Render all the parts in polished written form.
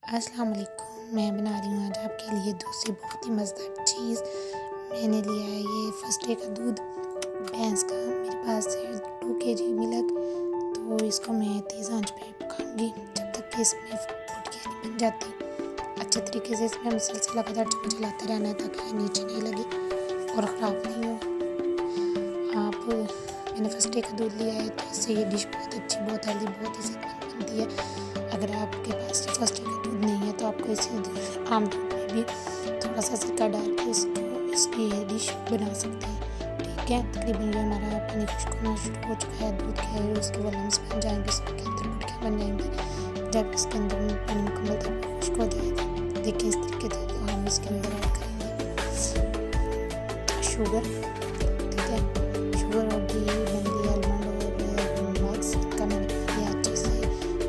अस्सलाम वालेकुम। मैं बना रही हूँ आज आपके लिए दूसरी बहुत ही मज़ेदार चीज़। मैंने लिया है ये फर्स्ट डे का दूध भैंस का, मेरे पास है 2 kg मिल्क। तो इसको मैं तेज़ आंच पे पकाऊंगी जब तक कि इसमें फुटकियाँ नहीं बन जाती। अच्छे तरीके से इसमें मुसलसल लगातार चलाते रहना है ताकि ये नीचे नहीं लगे और ख़राब नहीं हो। मैंने फर्स्ट डे का दूध लिया है तो इससे ये डिश बहुत अच्छी, बहुत हेल्दी, बहुत ही सेहतमंद बनती है। अगर आपके पास फर्स्ट डे का दूध नहीं है तो आपको इसी आम दूध में भी थोड़ा सा सिरका डाल के इसकी ये डिश बना सकते हैं। ठीक है, तकरीबन ये हमारा पानी खुश्क होना शुरू हो चुका है। दूध के उसके वॉल्यूम्स बन जाएंगे, इसके अंदर फुटकियाँ बन जाएंगी। जब इसके अंदर पानी मुकम्मल तौर पर खुश्क हो जाएगा, देखिए इस तरीके से हम इसके अंदर ऐड करेंगे शुगर। ठीक है, शुगर और घी, बंदी, आलमंड और मग्स का मैंने बना लिया अच्छे से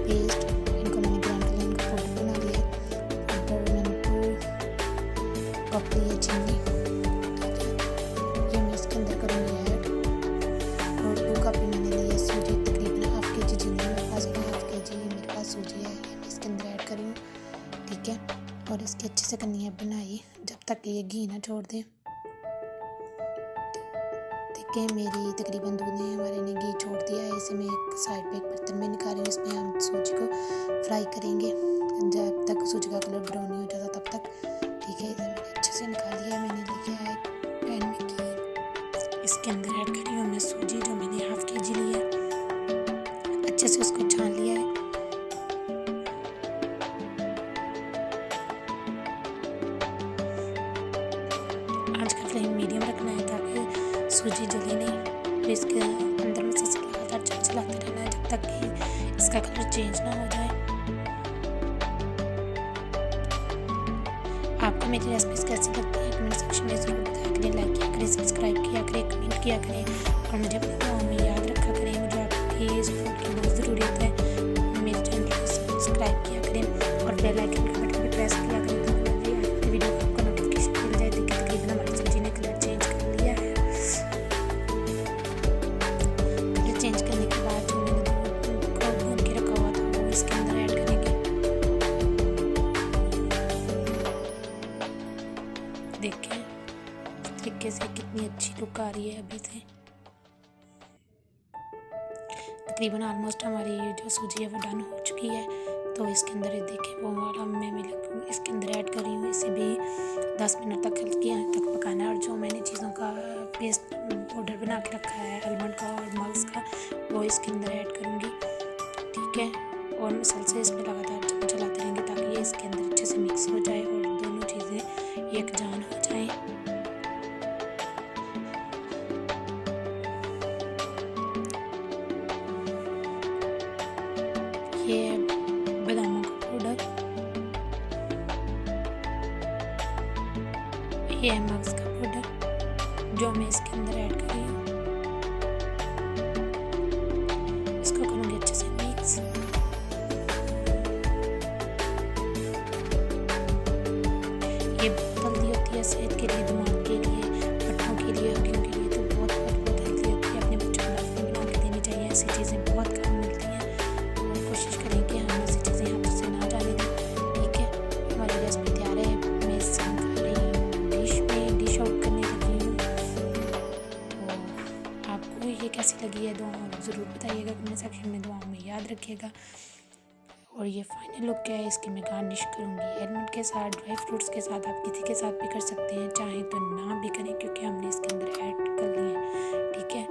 पेस्ट। इनको मैंने ग्राइंड कर लिया, इनको पाउडर बना लिया। पाउडर मैंने 2 कप लिए चीनी। ठीक है, ये मैं इसके अंदर करूँगी ऐड। और 2 कप मैंने लिए सूजी, तकरीबन ½ kg चीनी मेरे पास, ½ kg मेरे पास सूजी है, ये मैं इसके अंदर ऐड कर रही हूँ। ठीक है, और इसकी अच्छे से करनी है बनाई जब तक ये घी ना छोड़ दें। कि मेरी तकरीबन दूध ने हमारे ने घी छोड़ दिया है। इसे मैं एक साइड पे एक बर्तन में निकाल रही हूँ। इसमें हम सूजी को फ्राई करेंगे जब तक सूजी का कलर ब्राउन नहीं हो जाता तब तक। ठीक है, इसे मैंने अच्छे से निकाल लिया। मैंने लिया है पैन में घी, इसके अंदर ऐड कर रही हूँ मैं सूजी जो मैंने ½ kg लिया, अच्छे से उसको छान लिया है। आज का फ्लेम मीडियम रखना है ताकि सूजी जले नहीं। फिर इसके अंदर में से लगातार चलाते रहना है जब तक कि इसका कलर चेंज ना हो जाए। आपको मेरी रेसिपीज कैसी लगती है कमेंट सेक्शन में ज़रूर बताया करें। लाइक किया करें, सब्सक्राइब किया करें, कमेंट किया करें और मुझे अपने दुआओं में याद रखा करें। मुझे आपकी सपोर्ट की बहुत ज़रूरत है। मेरे चैनल को सब्सक्राइब किया करें और बेल आइकन के बटन पर प्रेस किया करें ताकि मेरी वीडियो को आपको नोटिफिकेशन मिल जाए। देखिए तकरीबन हमारी सब्जी ने कलर चेंज कर लिया है। चेंज करने के बाद जो मैंने दूध को भून के रखा हुआ था वो इसके अंदर ऐड करेंगे। देखें इस तरीके से कितनी अच्छी लुक आ रही है अभी से। तकरीबन ऑलमोस्ट हमारी जो सूजी है वो डन हो चुकी है। तो इसके अंदर ये देखें वो वाला मैं मिल्क इसके अंदर ऐड कर रही हूँ। इसे भी 10 मिनट तक हल्की आंच तक पकाना है। और जो मैंने चीज़ों का पेस्ट पाउडर बना के रखा है आलमंड का और मग्स का, वो इसके अंदर ऐड करूँगी। ठीक है, और मुसलसल इसमें लगातार चलाते रहेंगे ताकि ये इसके अंदर अच्छे से मिक्स हो जाए और दोनों चीज़ें यकजान हो जाएं। ये बादामों का पाउडर, ये है मग्स का पाउडर जो मैं इसके अंदर ऐड कर रही हूँ। इसको करूँगी अच्छे से मिक्स। ये बहुत हेल्दी होती है सेहत के लिए, दिमाग के लिए, पट्टों के लिए, हड्डियों के लिए, तो बहुत हेल्दी होती है। अपने बच्चों को लाजमी बना के देनी चाहिए। ऐसी चीज़ें बहुत काम मिलती हैं और कोशिश करें कि हम ऐसी चीज़ें हाथों से ना जाने दें। ठीक है, हमारी रेसिपी तैयार है। मैं इससे निकाल रही हूँ डिश आउट करने लगी हूँ। तो आपको ये कैसी लगी है दुआ ज़रूर बताइएगा कमेंट सेक्शन में, दुआओं में याद रखिएगा। और ये फाइनल लुक है। इसकी मैं गार्निश करूँगी आलमंड के साथ, ड्राई फ्रूट्स के साथ। आप किसी के साथ भी कर सकते हैं, चाहें तो ना भी करें क्योंकि हमने इसके अंदर ऐड कर लिए हैं। ठीक है,